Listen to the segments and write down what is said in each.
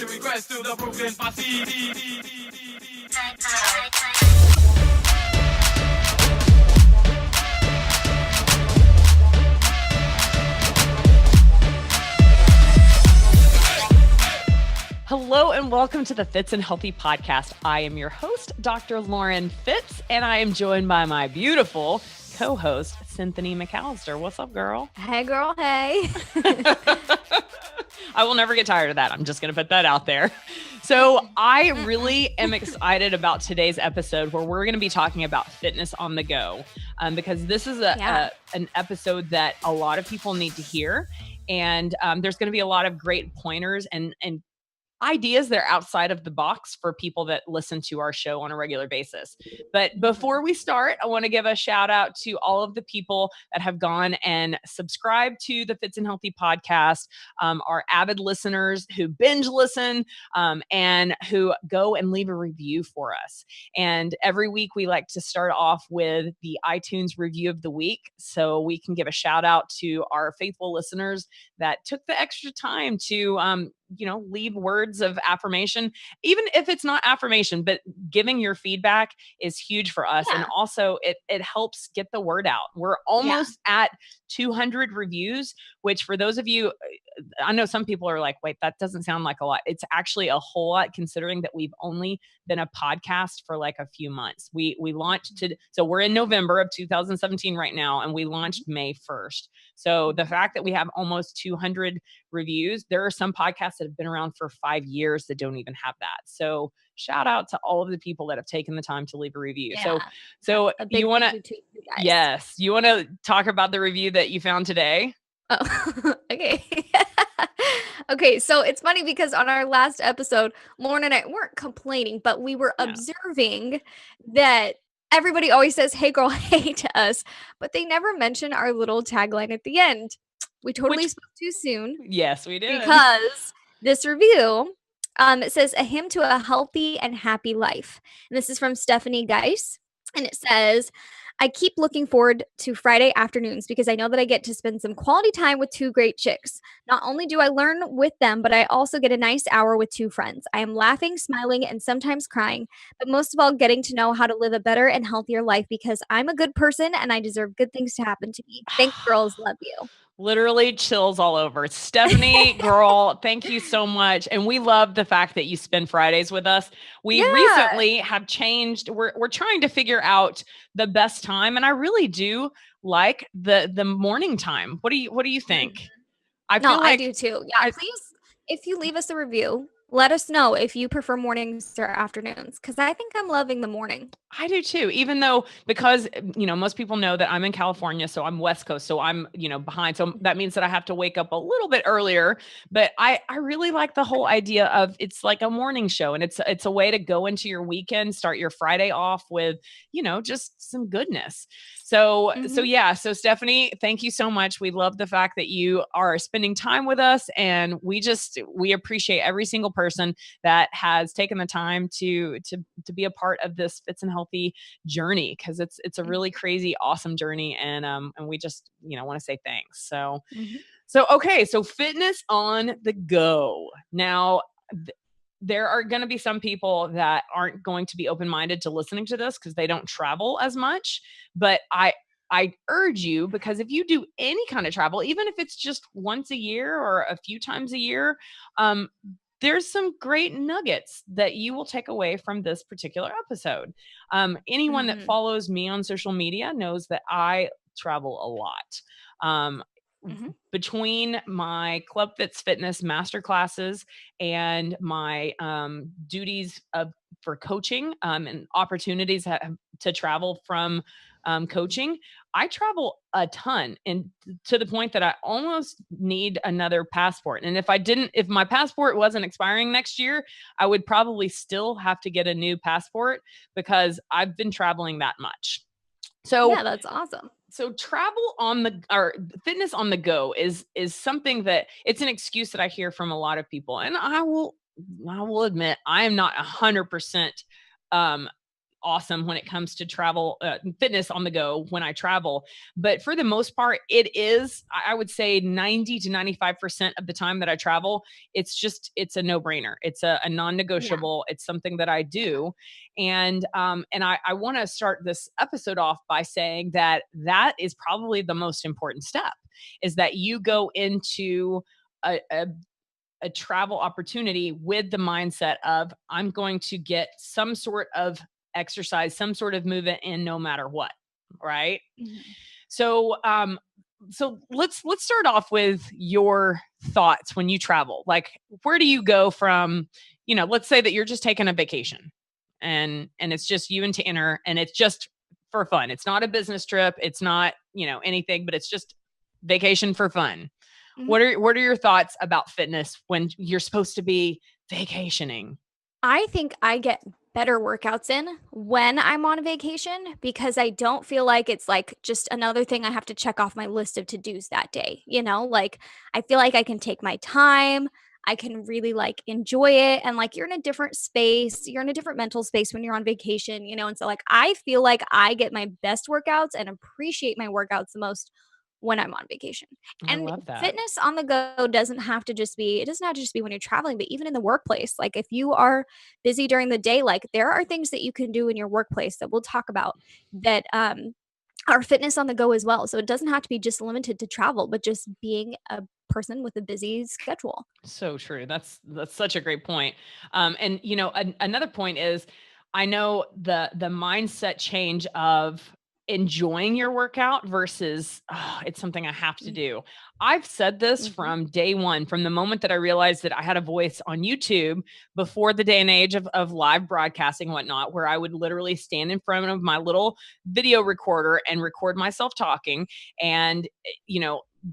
your request to the Brooklyn Posse. Hello and welcome to the Fitz and Healthy podcast. I am your host, Dr. Lauren Fitz, and I am joined by my beautiful co-host, Cinthanie McAllister. What's up, girl? Hey, girl. Hey. I will never get tired of that. I'm just going to put that out there. So I really am excited about today's episode where we're going to be talking about fitness on the go, because this is an episode that a lot of people need to hear. And there's going to be a lot of great pointers and ideas that are outside of the box for people that listen to our show on a regular basis. But before we start, I want to give a shout out to all of the people that have gone and subscribed to the Fitz and Healthy podcast, our avid listeners who binge listen, and who go and leave a review for us. And every week we like to start off with the iTunes review of the week, so we can give a shout out to our faithful listeners that took the extra time to leave words of affirmation, even if it's not affirmation, but giving your feedback is huge for us. And also it helps get the word out. We're almost at 200 reviews, which for those of you, I know some people are like, wait, that doesn't sound like a lot. It's actually a whole lot considering that we've only been a podcast for like a few months. We launched so we're in November of 2017 right now, and we launched May 1st. So the fact that we have almost 200 reviews, there are some podcasts that have been around for 5 years that don't even have that. So shout out to all of the people that have taken the time to leave a review. So you want you want to talk about the review that you found today? Oh, okay. Okay, so it's funny because on our last episode, Lauren and I weren't complaining, but we were observing that everybody always says, hey girl, hey to us, but they never mention our little tagline at the end. We totally spoke too soon. Yes, we did. Because this review, it says a hymn to a healthy and happy life. And this is from Stephanie Geis. And it says, I keep looking forward to Friday afternoons because I know that I get to spend some quality time with two great chicks. Not only do I learn with them, but I also get a nice hour with two friends. I am laughing, smiling, and sometimes crying, but most of all, getting to know how to live a better and healthier life because I'm a good person and I deserve good things to happen to me. Thanks, girls. Love you. Literally chills all over. Stephanie, girl, thank you so much. And we love the fact that you spend Fridays with us. We recently have changed. We're trying to figure out the best time. And I really do like the morning time. What do you think? I do too. Yeah, please, if you leave us a review, let us know if you prefer mornings or afternoons, because I think I'm loving the morning. I do too, even though, because, most people know that I'm in California, so I'm West Coast, so I'm, behind. So that means that I have to wake up a little bit earlier, but I really like the whole idea of it's like a morning show, and it's a way to go into your weekend, start your Friday off with, just some goodness. So Stephanie, thank you so much. We love the fact that you are spending time with us, and we appreciate every single person that has taken the time to be a part of this Fitz and Healthy journey, because it's a really crazy, awesome journey, and we just want to say thanks. So fitness on the go. Now, there are going to be some people that aren't going to be open-minded to listening to this because they don't travel as much. But I urge you, because if you do any kind of travel, even if it's just once a year or a few times a year, there's some great nuggets that you will take away from this particular episode. Anyone that follows me on social media knows that I travel a lot. Between my Club Fitz Fitness masterclasses and my duties for coaching and opportunities to travel from coaching, I travel a ton, and to the point that I almost need another passport. And if my passport wasn't expiring next year, I would probably still have to get a new passport because I've been traveling that much. So yeah, that's awesome. So fitness on the go is something that it's an excuse that I hear from a lot of people. And I will admit, I am not 100% awesome when it comes to travel, fitness on the go when I travel. But for the most part, it is, I would say 90 to 95% of the time that I travel, it's a no-brainer. It's a non-negotiable. It's something that I do. And I want to start this episode off by saying that is probably the most important step, is that you go into a travel opportunity with the mindset of, I'm going to get some sort of exercise, some sort of movement in no matter what. Right. Mhm. So, so let's start off with your thoughts when you travel. Like, where do you go from, let's say that you're just taking a vacation and it's just you and Tanner and it's just for fun. It's not a business trip. It's not, anything, but it's just vacation for fun. Mhm. What are your thoughts about fitness when you're supposed to be vacationing? I think I get better workouts in when I'm on vacation because I don't feel like it's like just another thing I have to check off my list of to-dos that day. Like I feel like I can take my time. I can really like enjoy it. And like you're in a different space, you're in a different mental space when you're on vacation, and so like I feel like I get my best workouts and appreciate my workouts the most when I'm on vacation. I And love that. fitness on the go doesn't have to just be when you're traveling, but even in the workplace. Like if you are busy during the day, like there are things that you can do in your workplace that we'll talk about that are fitness on the go as well. So it doesn't have to be just limited to travel, but just being a person with a busy schedule. So true. That's such a great point. And another point is, I know the mindset change of enjoying your workout versus it's something I have to do. I've said this Mhm. from day one, from the moment that I realized that I had a voice on YouTube before the day and age of live broadcasting and whatnot, where I would literally stand in front of my little video recorder and record myself talking and,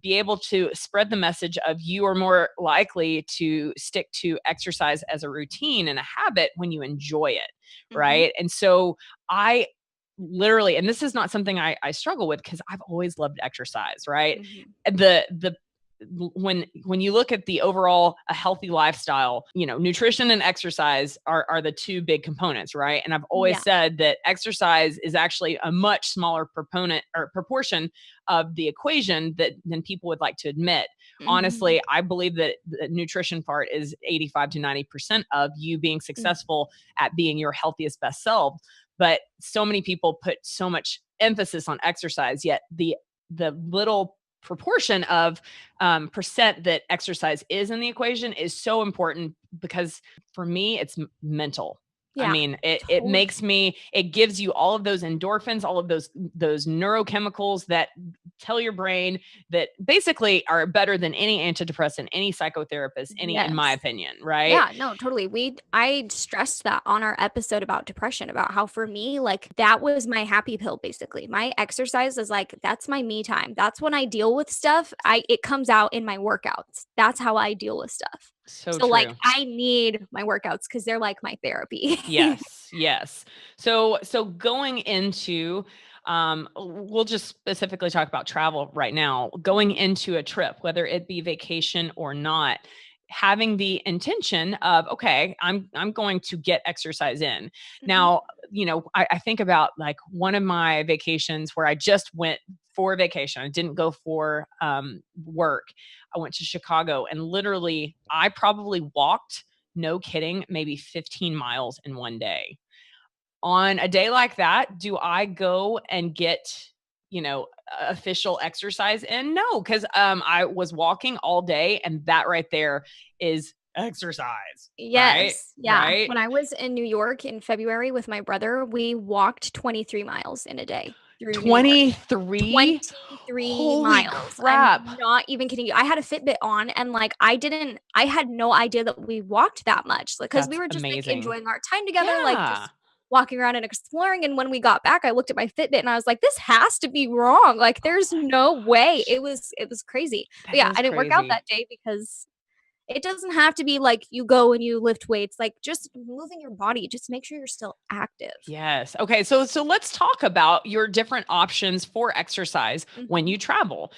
be able to spread the message of you are more likely to stick to exercise as a routine and a habit when you enjoy it. Mhm. Right. And so I literally, and this is not something I struggle with because I've always loved exercise. Right. Mhm. The when you look at the overall a healthy lifestyle, nutrition and exercise are the two big components, right? And I've always Yeah. said that exercise is actually a much smaller proponent or proportion of the equation than people would like to admit. Mhm. Honestly, I believe that the nutrition part is 85 to 90% of you being successful at being your healthiest best self. But so many people put so much emphasis on exercise, yet the little proportion of percent that exercise is in the equation is so important, because for me it's mental. I Yeah. mean, it Totally. makes me, it gives you all of those endorphins, all of those neurochemicals that tell your brain that basically are better than any antidepressant, any psychotherapist, in my Yes. opinion, right? Yeah, no, totally. I stressed that on our episode about depression, about how for me, like that was my happy pill basically. My exercise is like that's my me time. That's when I deal with stuff. It comes out in my workouts. That's how I deal with stuff. So So like true. I need my workouts because they're like my therapy. Yes. So going into, we'll just specifically talk about travel right now. Going into a trip, whether it be vacation or not, having the intention of, okay, I'm going to get exercise in. Mhm. Now, I think about like one of my vacations where I just went for vacation. I didn't go for work. I went to Chicago and literally I probably walked, no kidding, maybe 15 miles in one day. On a day like that, do I go and get, official exercise in? No, because I was walking all day, and that right there is exercise. Right? Yes. Yeah. Right? When I was in New York in February with my brother, we walked 23 miles in a day through New York. 23? 23 Holy miles. I'm crap. not even kidding you. I had a Fitbit on and like I had no idea that we walked that much. Like cuz we That's were just like amazing. enjoying our time together, like Yeah. just walking around and exploring. And when we got back, I looked at my Fitbit and I was like, this has to be wrong. Like there's no way. It was crazy. But That yeah, is I didn't work out crazy. that day because it doesn't have to be like you go and you lift weights, like just moving your body, just make sure you're still active. Yes. Okay. So let's talk about your different options for exercise when Mhm. you travel.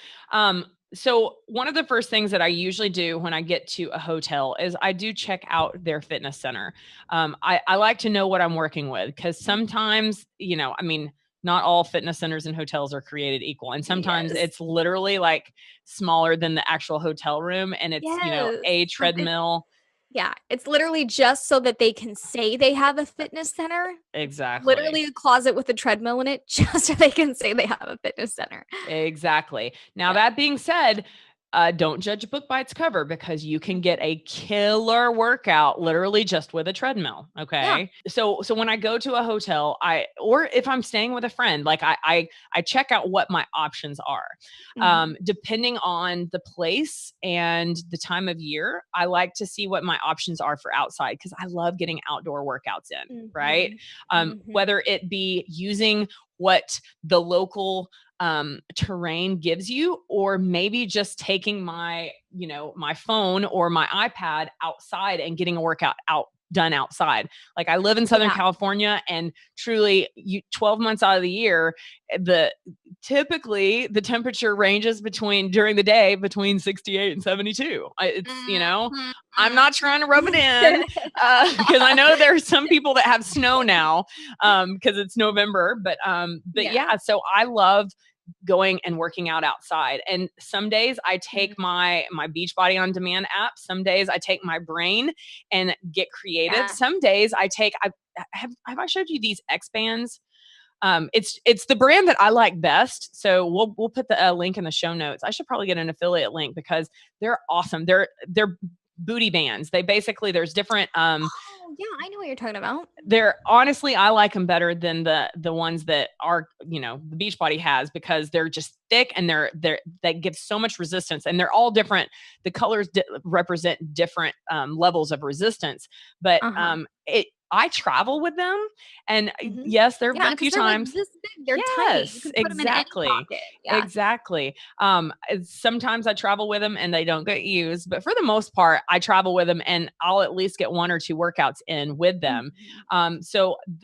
So one of the first things that I usually do when I get to a hotel is I do check out their fitness center. I like to know what I'm working with, because sometimes, I mean, not all fitness centers and hotels are created equal. And sometimes Yes. it's literally like smaller than the actual hotel room. And it's, Yes. a It's treadmill. Yeah, it's literally just so that they can say they have a fitness center. It's Exactly. literally a closet with a treadmill in it just so they can say they have a fitness center. Exactly. Now, Yeah. that being said, don't judge a book by its cover, because you can get a killer workout literally just with a treadmill. Yeah. Okay. So when I go to a hotel, or if I'm staying with a friend, like I check out what my options are. Mhm. Depending on the place and the time of year, I like to see what my options are for outside, because I love getting outdoor workouts in, right? Mhm. Mhm. Whether it be using what the local terrain gives you, or maybe just taking my, my phone or my iPad outside and getting a workout done outside. Like, I live in Southern Yeah. California, and truly 12 months out of the year, typically the temperature ranges during the day between 68 and 72. Mhm. I'm not trying to rub it in, because I know there are some people that have snow now, because it's November, but Yeah. yeah, so I love going and working out outside. And some days I take Mhm. my Beachbody On Demand app. Some days I take my brain and get creative. Yeah. Some days have I showed you these X bands? It's the brand that I like best. So we'll put the link in the show notes. I should probably get an affiliate link, because they're awesome. They're booty bands. There's different Oh, yeah, I know what you're talking about. they're honestly, I like them better than the ones that are, the Beachbody has, because they're just thick, and they give so much resistance, and they're all different. The colors represent different levels of resistance, but Uh-huh. I travel with them, and Mhm. yes, there have Yeah, been a because few they're like times. this big. They're tiny. You Yes, can put them in any exactly. pocket. Yeah. Exactly. Sometimes I travel with them and they don't get used, but for the most part, I travel with them, and I'll at least get one or two workouts in with them. Mhm.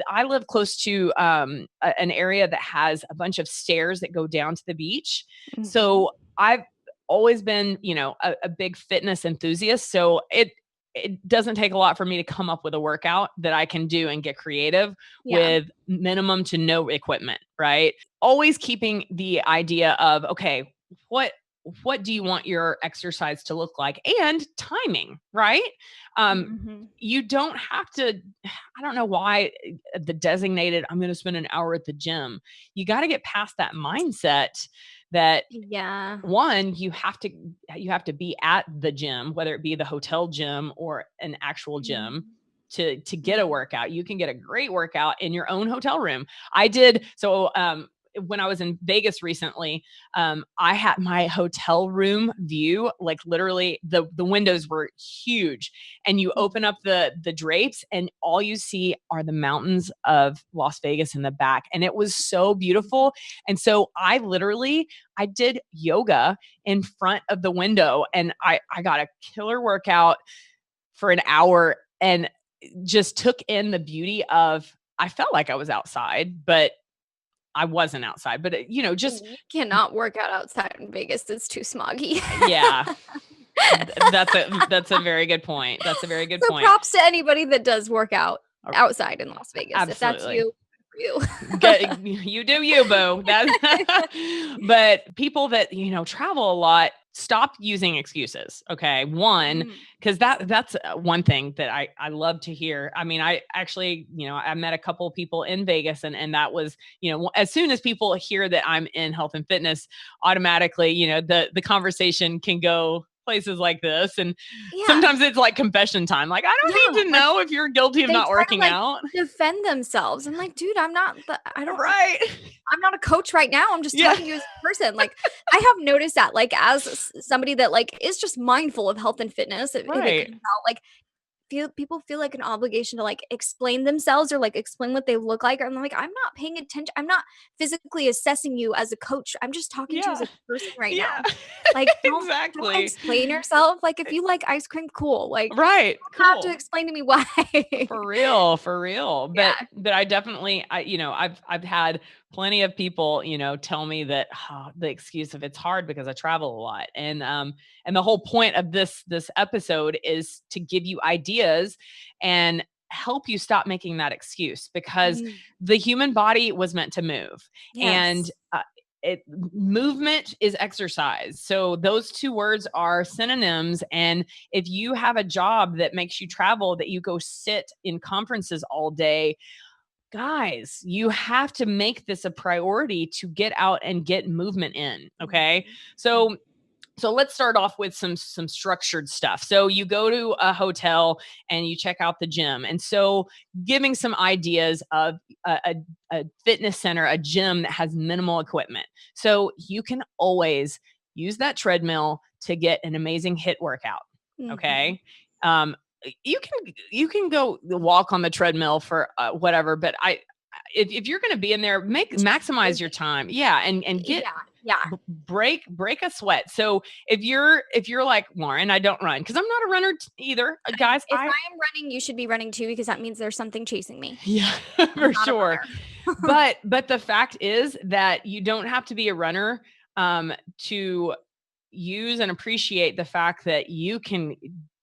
I live close to an area that has a bunch of stairs that go down to the beach. Mhm. So I've always been, a big fitness enthusiast. So it doesn't take a lot for me to come up with a workout that I can do and get creative Yeah. with minimum to no equipment, right? Always keeping the idea of, okay, what do you want your exercise to look like, and timing, right? Mhm. You don't have to, I don't know why the designated, I'm going to spend an hour at the gym. You got to get past that mindset that, Yeah. one, you have to be at the gym, whether it be the hotel gym or an actual gym, Mhm. to get a Mhm. workout. You can get a great workout in your own hotel room. I did so when I was in Vegas recently. I had my hotel room view, like literally the windows were huge, and you open up the drapes, and all you see are the mountains of Las Vegas in the back, and it was so beautiful. And so I did yoga in front of the window, and I got a killer workout for an hour, and just took in the beauty of, I felt like I was outside, but I wasn't outside. But just You cannot work out outside in Vegas. It's too smoggy. yeah, that's a very good point. That's a very good So point. props to anybody that does work out Uh, outside in Las Vegas. If that's Absolutely. you, good You do you, boo. But people that, travel a lot, stop using excuses. Okay. One, Mhm. because that's one thing that I love to hear. I mean, I actually, I met a couple of people in Vegas, and that was, as soon as people hear that I'm in health and fitness, automatically, the conversation can go places like this. And Yeah. sometimes it's like confession time. Like, I don't Yeah. need to Like know if you're guilty of they not try to working like out. defend themselves. I'm like, dude, Right. I'm not a coach right now. I'm just Yeah. talking to you as a person. Like, I have noticed that, like, as somebody that like is just mindful of health and fitness, if it Right. comes out, like, people feel like an obligation to like explain themselves or like explain what they look like. I'm like, I'm not paying attention. I'm not physically assessing you as a coach. I'm just talking to you as Yeah. a person right Yeah. now. Like, don't Exactly. explain yourself. Like, if you like ice cream, cool. Like, Right. you don't have to Cool. explain to me why. For real, for real. But Yeah. I definitely, I've had plenty of people, tell me that the excuse of it's hard because I travel a lot. And the whole point of this episode is to give you ideas and help you stop making that excuse, because the human body was meant to move. And movement is exercise. So those two words are synonyms. And if you have a job that makes you travel, that you go sit in conferences all day, guys, you have to make this a priority to get out and get movement in. Okay. So let's start off with some structured stuff. So you go to a hotel and you check out the gym. And so giving some ideas of a fitness center, a gym that has minimal equipment. So you can always use that treadmill to get an amazing HIIT workout. Okay. You can go walk on the treadmill for whatever, but if you're going to be in there, maximize your time. Yeah. And get, break a sweat. So if you're like, Lauren, I don't run because I'm not a runner either, guys. If I am running, you should be running too, because that means there's something chasing me. Yeah, for sure. but the fact is that you don't have to be a runner to use and appreciate the fact that you can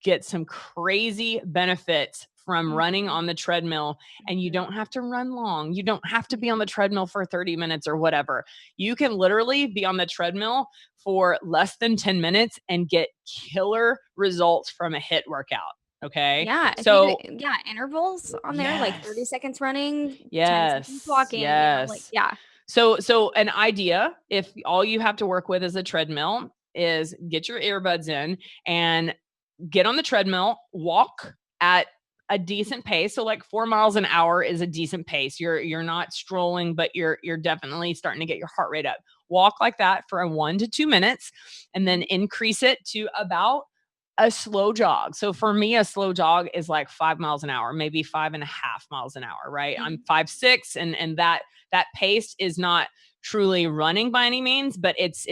get some crazy benefits from running on the treadmill, and you don't have to run long. You don't have to be on the treadmill for 30 minutes or whatever. You can literally be on the treadmill for less than 10 minutes and get killer results from a HIIT workout. Okay. Yeah. So intervals on there, like 30 seconds running, 10 seconds walking. Yes. So an idea, if all you have to work with is a treadmill, is get your earbuds in and get on the treadmill, walk at a decent pace. So like 4 miles an hour is a decent pace. You're not strolling, but you're definitely starting to get your heart rate up. Walk like that for 1 to 2 minutes, and then increase it to about a slow jog. So for me, a slow jog is like 5 miles an hour, maybe 5.5 miles an hour, right? I'm 5'6", and that pace is not truly running by any means, but it's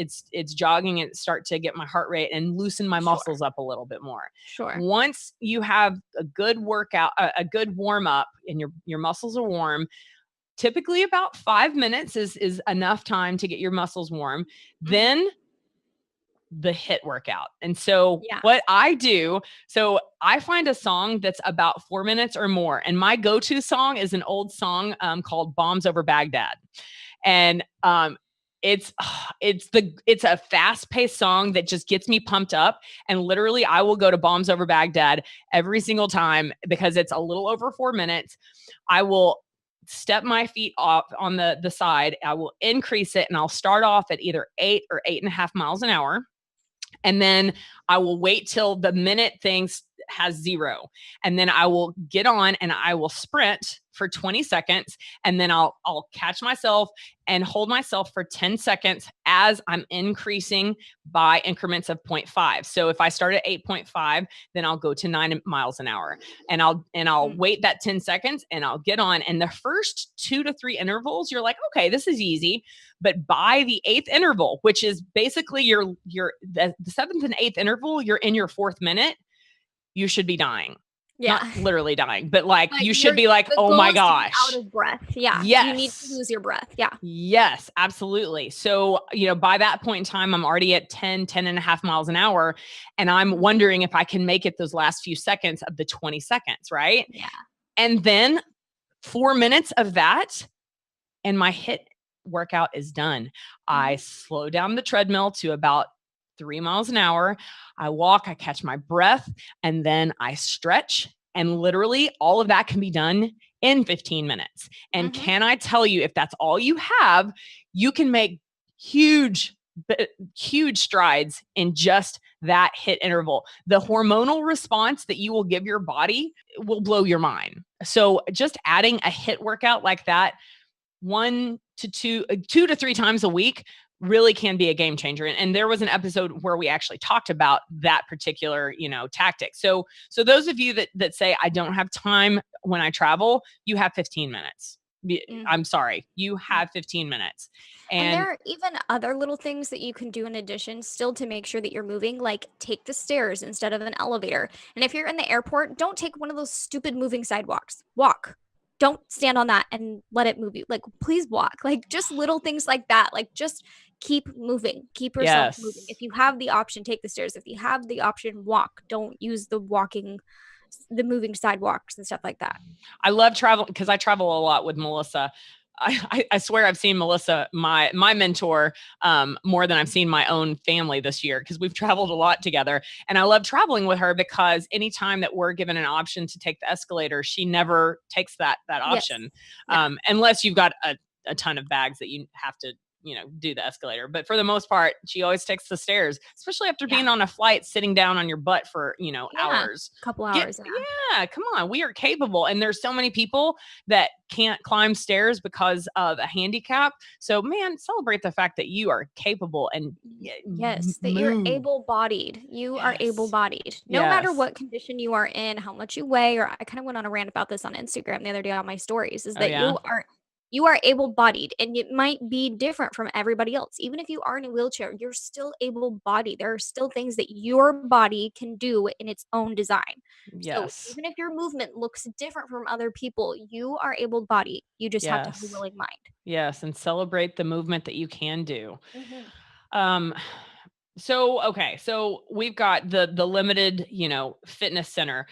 jogging and start to get my heart rate and loosen my muscles up a little bit more. Sure. Once you have a good workout, a good warm up, and your muscles are warm, typically about 5 minutes is enough time to get your muscles warm. Then the HIIT workout. And so what I do, so I find a song that's about 4 minutes or more. And my go-to song is an old song called Bombs Over Baghdad. And it's a fast-paced song that just gets me pumped up. And literally I will go to Bombs Over Baghdad every single time because it's a little over 4 minutes. I will step my feet off on the side. I will increase it, and I'll start off at either 8 or 8.5 miles an hour. And then I will wait till the minute things has 0. And then I will get on and I will sprint for 20 seconds. And then I'll catch myself and hold myself for 10 seconds as I'm increasing by increments of 0.5. So if I start at 8.5, then I'll go to 9 miles an hour, and I'll wait that 10 seconds and I'll get on. And the first 2 to 3 intervals, you're like, okay, this is easy. But by the 8th interval, which is basically the 7th and 8th interval, you're in your 4th minute, you should be dying. Yeah. Not literally dying, but you should be like, oh my gosh. Out of breath. Yeah. Yes. You need to lose your breath. Yeah. Yes, absolutely. So, by that point in time, I'm already at 10.5 miles an hour. And I'm wondering if I can make it those last few seconds of the 20 seconds, right? Yeah. And then 4 minutes of that, and my HIIT workout is done. I slow down the treadmill to about 3 miles an hour. I walk, I catch my breath, and then I stretch. And literally all of that can be done in 15 minutes. And can I tell you, if that's all you have, you can make huge strides in just that HIIT interval. The hormonal response that you will give your body will blow your mind. So just adding a HIIT workout like that 2 to 3 times a week really can be a game changer. And there was an episode where we actually talked about that particular, tactic. So those of you that say, I don't have time when I travel, you have 15 minutes. I'm sorry, you have 15 minutes. And there are even other little things that you can do in addition still to make sure that you're moving, like take the stairs instead of an elevator. And if you're in the airport, don't take one of those stupid moving sidewalks. Walk. don't stand on that and let it move you. Like, please walk. Like, just little things like that. Like, just keep moving. Keep yourself moving. If you have the option, take the stairs. If you have the option, walk. Don't use the moving sidewalks and stuff like that. I love travel because I travel a lot with Melissa. I swear I've seen Melissa, my mentor, more than I've seen my own family this year, because we've traveled a lot together. And I love traveling with her because anytime that we're given an option to take the escalator, she never takes that option. Yes. Unless you've got a ton of bags that you have to, do the escalator. But for the most part, she always takes the stairs, especially after being on a flight, sitting down on your butt for, hours. A couple hours. Yeah, come on. We are capable. And there's so many people that can't climb stairs because of a handicap. So, man, celebrate the fact that you are capable and yes, that you're able-bodied. You are able-bodied. No matter what condition you are in, how much you weigh, or I kind of went on a rant about this on Instagram the other day on my stories, is that you are able-bodied, and it might be different from everybody else. Even if you are in a wheelchair, you're still able-bodied. There are still things that your body can do in its own design. Yes. So even if your movement looks different from other people, you are able-bodied. You just have to have a willing mind. Yes, and celebrate the movement that you can do. So we've got the limited, fitness center.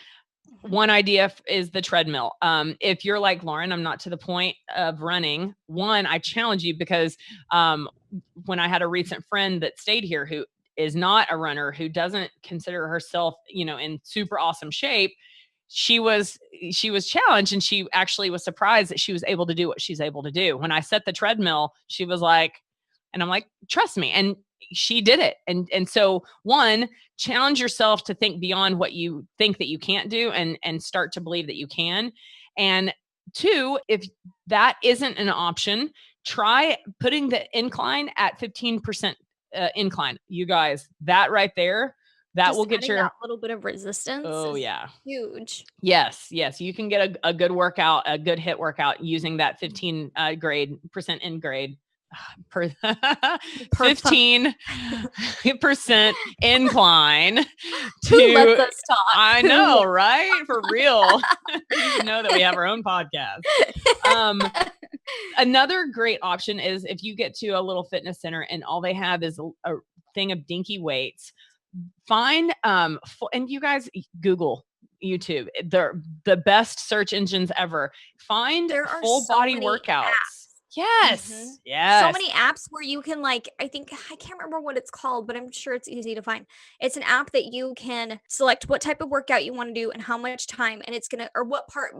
One idea is the treadmill. If you're like Lauren, I'm not to the point of running. One, I challenge you because when I had a recent friend that stayed here who is not a runner, who doesn't consider herself, in super awesome shape, she was challenged, and she actually was surprised that she was able to do what she's able to do. When I set the treadmill, she was like, and I'm like, trust me. And she did it. And so, one, challenge yourself to think beyond what you think that you can't do, and start to believe that you can. And two, if that isn't an option, try putting the incline at 15% incline. You guys, that right there, that just will get your that little bit of resistance. Oh yeah. Huge. Yes. You can get a good workout, a good HIIT workout using that 15% in grade. 15% incline to let us talk. I know, right? For real. You know that we have our own podcast. Another great option is if you get to a little fitness center and all they have is a thing of dinky weights, find and you guys Google, YouTube, the best search engines ever. Find full body workouts. Apps. Yes. Yes. So many apps where you can I can't remember what it's called, but I'm sure it's easy to find. It's an app that you can select what type of workout you want to do and how much time, and it's or what part,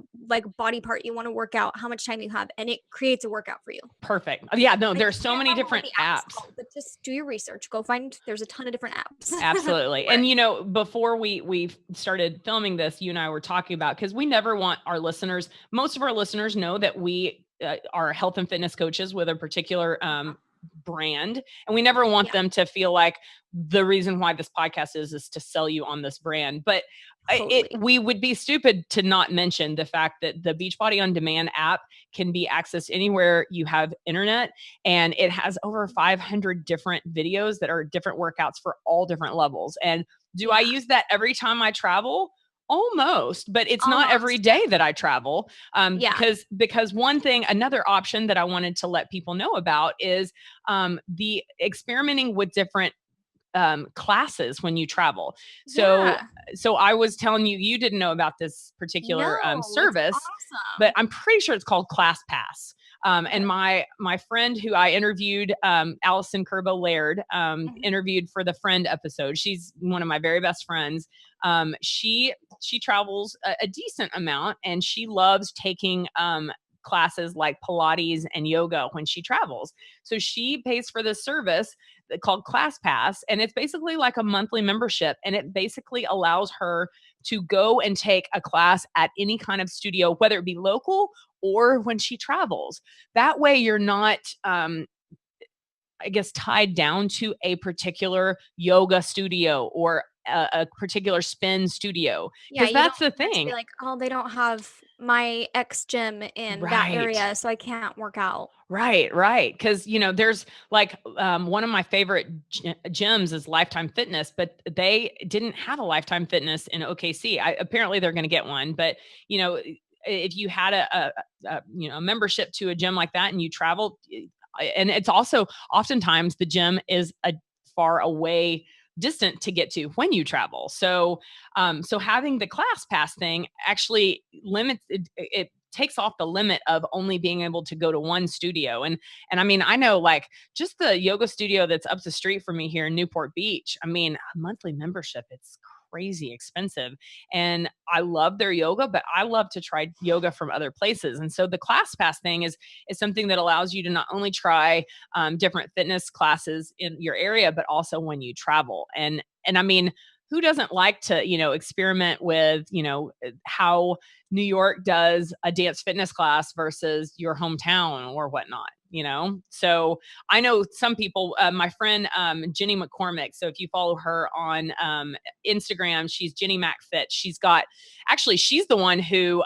body part you want to work out, how much time you have, and it creates a workout for you. Perfect. Yeah, no, there's so many different apps. But just do your research. Go find, there's a ton of different apps. Absolutely. And before we started filming this, you and I were talking about, because we never want most of our listeners know that we are health and fitness coaches with a particular brand, and we never want them to feel like the reason why this podcast is to sell you on this brand. But we would be stupid to not mention the fact that the Beachbody On Demand app can be accessed anywhere you have internet, and it has over 500 different videos that are different workouts for all different levels. And do I use that every time I travel? Almost, but it's not every day that I travel. Because another option that I wanted to let people know about is the experimenting with different classes when you travel. So I was telling you didn't know about this particular service, but I'm pretty sure it's called ClassPass. And my friend who I interviewed, Allison Kerbo Laird, interviewed for the Friend episode. She's one of my very best friends. She travels a decent amount, and she loves taking classes like Pilates and yoga when she travels. So she pays for this service called ClassPass, and it's basically like a monthly membership, and it basically allows her to go and take a class at any kind of studio, whether it be local or when she travels. That way you're not tied down to a particular yoga studio or a particular spin studio. Because that's the thing. Be like, oh, they don't have my X gym in that area, so I can't work out. Right. Because, there's one of my favorite gyms is Lifetime Fitness, but they didn't have a Lifetime Fitness in OKC. Apparently they're going to get one, but if you had a membership to a gym like that and you travel, and it's also oftentimes the gym is a far away distant to get to when you travel. So having the class pass thing actually limits it takes off the limit of only being able to go to one studio. And I mean, I know like just the yoga studio that's up the street from me here in Newport Beach, I mean, a monthly membership, it's crazy expensive. And I love their yoga, but I love to try yoga from other places. And so the class pass thing is something that allows you to not only try different fitness classes in your area, but also when you travel. And I mean, who doesn't like to, experiment with, how New York does a dance fitness class versus your hometown or whatnot, So I know some people, my friend, Jenny McCormick. So if you follow her on Instagram, she's Jenny McFit. She's the one who,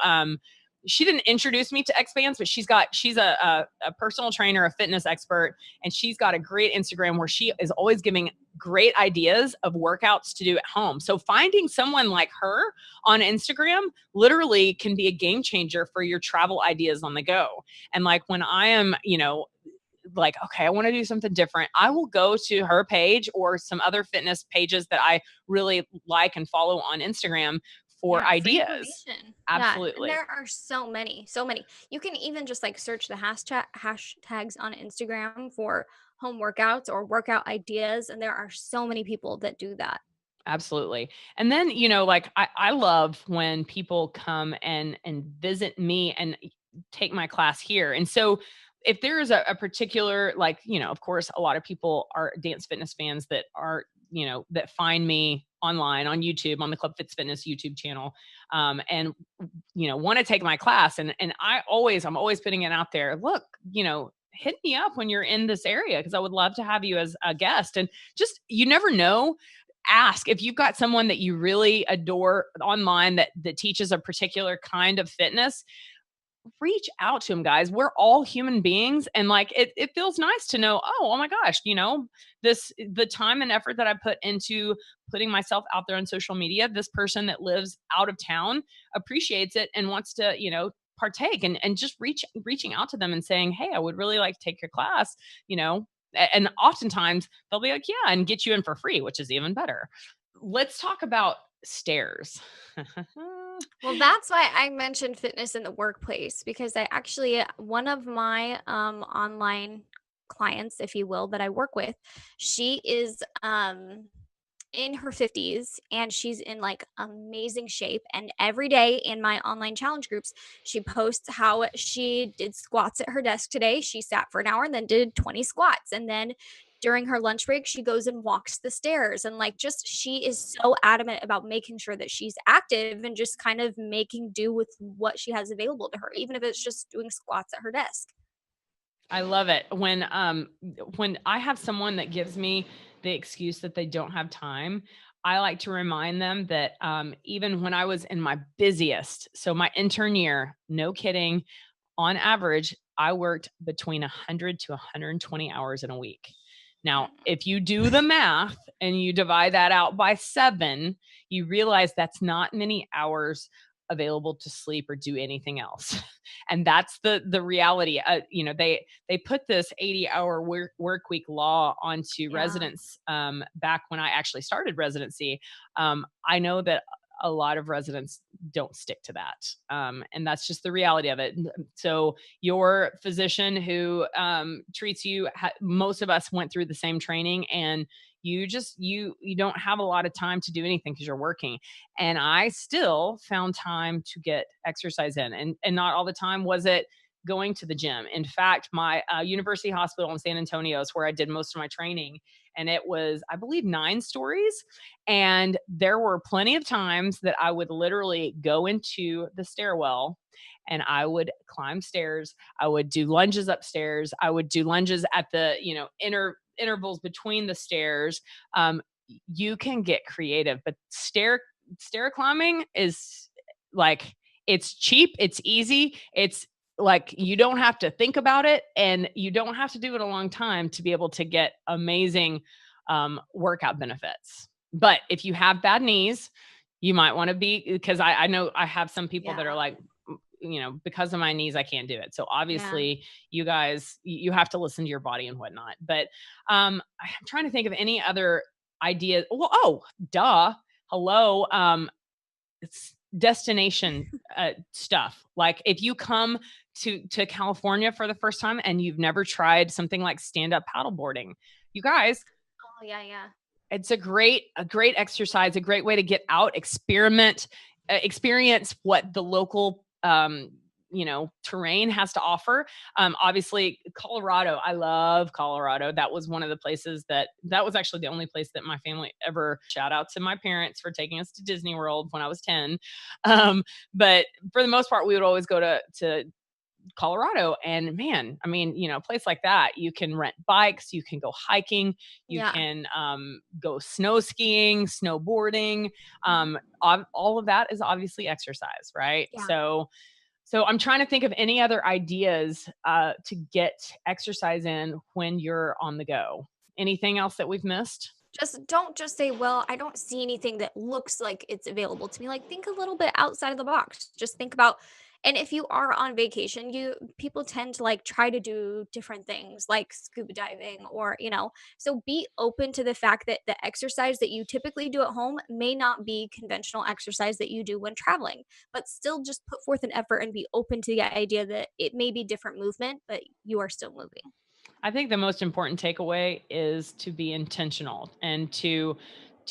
she didn't introduce me to Xpands, but she's a personal trainer, a fitness expert, and she's got a great Instagram where she is always giving great ideas of workouts to do at home. So finding someone like her on Instagram literally can be a game changer for your travel ideas on the go. And like when I am, like, okay, I want to do something different, I will go to her page or some other fitness pages that I really like and follow on Instagram for ideas. Absolutely. Yeah, and there are so many. You can even just like search the hashtags on Instagram for home workouts or workout ideas. And there are so many people that do that. Absolutely. And then, like I love when people come and visit me and take my class here. And so if there is a particular, like, of course, a lot of people are dance fitness fans that are, that find me online on YouTube, on the Club Fitz Fitness YouTube channel, and, want to take my class. And I'm always putting it out there. Look, hit me up when you're in this area, because I would love to have you as a guest. And just, you never know. Ask if you've got someone that you really adore online that teaches a particular kind of fitness. Reach out to them, guys. We're all human beings. And like, it feels nice to know, oh my gosh, the time and effort that I put into putting myself out there on social media, this person that lives out of town appreciates it and wants to, partake, and just reaching out to them and saying, hey, I would really like to take your class, and oftentimes they'll be like, yeah, and get you in for free, which is even better. Let's talk about stairs. Well, that's why I mentioned fitness in the workplace, because I actually, one of my online clients, if you will, that I work with, she is in her 50s and she's in like amazing shape. And every day in my online challenge groups, she posts how she did squats at her desk today. She sat for an hour and then did 20 squats. And then during her lunch break, she goes and walks the stairs. And like, just, she is so adamant about making sure that she's active and just kind of making do with what she has available to her, even if it's just doing squats at her desk. I love it. When I have someone that gives me the excuse that they don't have time, I like to remind them that even when I was in my busiest, so my intern year, no kidding, on average, I worked between 100 to 120 hours in a week. Now, if you do the math and you divide that out by 7, you realize that's not many hours available to sleep or do anything else. And that's the reality. They put this 80-hour work week law onto residents back when I actually started residency. I know that a lot of residents don't stick to that. And that's just the reality of it. So your physician who treats you, most of us went through the same training, and you don't have a lot of time to do anything because you're working. And I still found time to get exercise in, and not all the time was it going to the gym. In fact, my university hospital in San Antonio is where I did most of my training. And it was, I believe, 9 stories. And there were plenty of times that I would literally go into the stairwell and I would climb stairs. I would do lunges upstairs. I would do lunges at the, intervals between the stairs. You can get creative, but stair climbing is like, it's cheap. It's easy. It's like, you don't have to think about it, and you don't have to do it a long time to be able to get amazing workout benefits. But if you have bad knees, you might want to be, because I know I have some people that are like, because of my knees, I can't do it. So obviously you guys, you have to listen to your body and whatnot. But I'm trying to think of any other ideas. Well, hello. It's destination stuff. Like if you come to California for the first time and you've never tried something like stand-up paddleboarding, you guys, Oh yeah. it's a great exercise, a great way to get out, experience what the local, terrain has to offer. Obviously Colorado, I love Colorado. That was one of the places that was actually the only place that my family ever, shout out to my parents for taking us to Disney World when I was 10. But for the most part, we would always go to Colorado, and man, I mean, a place like that, you can rent bikes, you can go hiking, you can go snow skiing, snowboarding. All of that is obviously exercise, right? Yeah. So I'm trying to think of any other ideas to get exercise in when you're on the go. Anything else that we've missed? Don't just say, well, I don't see anything that looks like it's available to me. Like think a little bit outside of the box. Just think about, and if you are on vacation, people tend to like try to do different things like scuba diving or, so be open to the fact that the exercise that you typically do at home may not be conventional exercise that you do when traveling, but still just put forth an effort and be open to the idea that it may be different movement, but you are still moving. I think the most important takeaway is to be intentional and to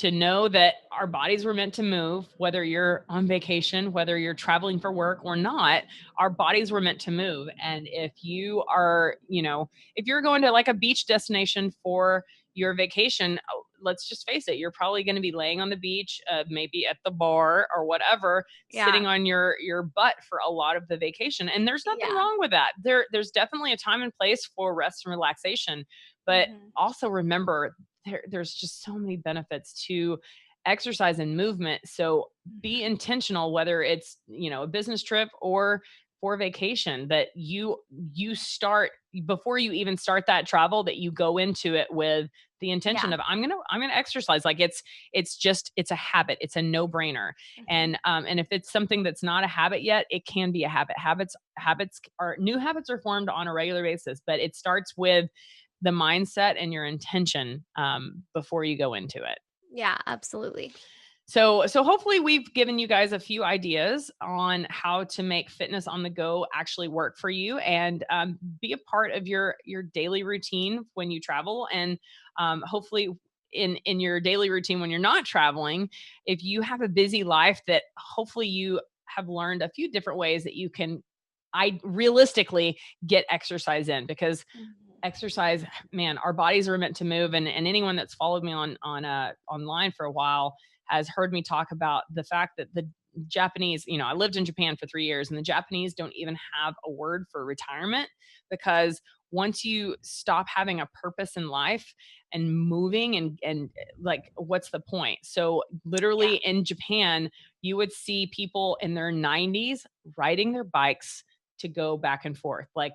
know that our bodies were meant to move, whether you're on vacation, whether you're traveling for work or not, our bodies were meant to move. And if you are, if you're going to like a beach destination for your vacation, let's just face it, you're probably going to be laying on the beach, maybe at the bar or whatever, sitting on your butt for a lot of the vacation. And there's nothing wrong with that. There's definitely a time and place for rest and relaxation, but also remember there's just so many benefits to exercise and movement. So be intentional, whether it's, a business trip or for vacation, that you start before you even start that travel, that you go into it with the intention of I'm gonna exercise. Like it's a habit. It's a no-brainer. And if it's something that's not a habit yet, it can be a habit. New habits are formed on a regular basis, but it starts with the mindset and your intention before you go into it. Yeah, absolutely. So hopefully we've given you guys a few ideas on how to make fitness on the go actually work for you and be a part of your daily routine when you travel. And hopefully in your daily routine when you're not traveling, if you have a busy life, that hopefully you have learned a few different ways that you can realistically get exercise in, because exercise, man, our bodies are meant to move. And anyone that's followed me on online for a while has heard me talk about the fact that the Japanese, I lived in Japan for 3 years, and the Japanese don't even have a word for retirement, because once you stop having a purpose in life and moving and like, what's the point? So literally in Japan, you would see people in their 90s riding their bikes to go back and forth, like,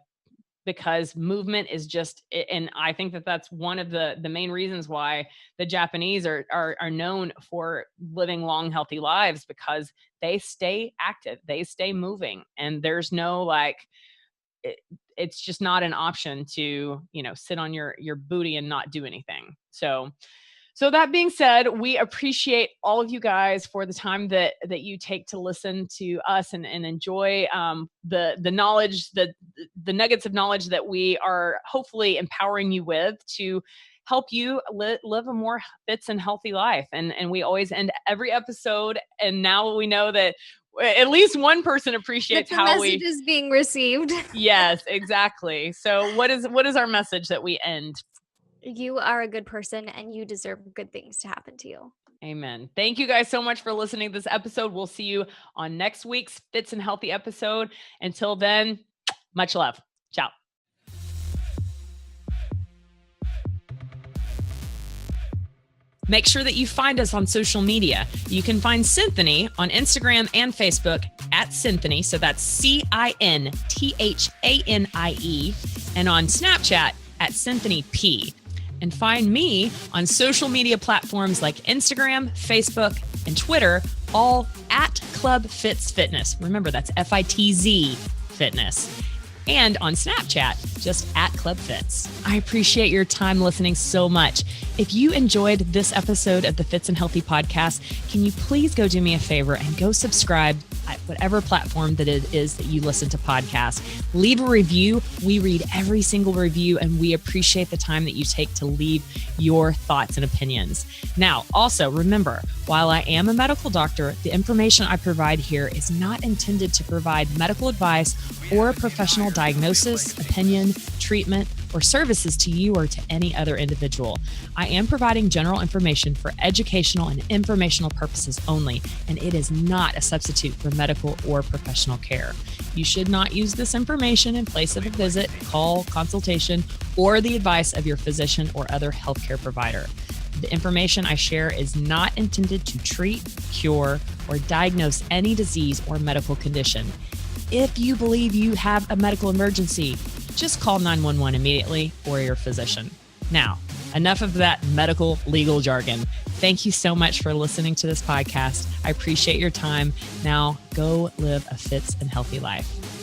because movement is just, and I think that that's one of the main reasons why the Japanese are known for living long, healthy lives, because they stay active, they stay moving, and there's no it's just not an option to, sit on your booty and not do anything. So that being said, we appreciate all of you guys for the time that you take to listen to us and enjoy the knowledge, the nuggets of knowledge that we are hopefully empowering you with to help you live a more fits and healthy life. And we always end every episode. And now we know that at least one person appreciates how the message is being received. Yes, exactly. So what is our message that we end? You are a good person and you deserve good things to happen to you. Amen. Thank you guys so much for listening to this episode. We'll see you on next week's Fitz and Healthy episode. Until then, much love. Ciao. Make sure that you find us on social media. You can find Cinthanie on Instagram and Facebook at Cinthanie. So that's CINTHANIE, and on Snapchat at Cinthanie P. And find me on social media platforms like Instagram, Facebook, and Twitter all at Club Fitz Fitness. Remember, that's FITZ Fitness. And on Snapchat, just at Club Fitz. I appreciate your time listening so much. If you enjoyed this episode of the Fitz and Healthy podcast, can you please go do me a favor and go subscribe at whatever platform that it is that you listen to podcasts. Leave a review. We read every single review, and we appreciate the time that you take to leave your thoughts and opinions. Now, also remember, while I am a medical doctor, the information I provide here is not intended to provide medical advice or professional diagnosis, opinion, treatment, or services to you or to any other individual. I am providing general information for educational and informational purposes only, and it is not a substitute for medical or professional care. You should not use this information in place of a visit, call, consultation, or the advice of your physician or other healthcare provider. The information I share is not intended to treat, cure, or diagnose any disease or medical condition. If you believe you have a medical emergency, just call 911 immediately or your physician. Now, enough of that medical legal jargon. Thank you so much for listening to this podcast. I appreciate your time. Now, go live a Fitz and Healthy life.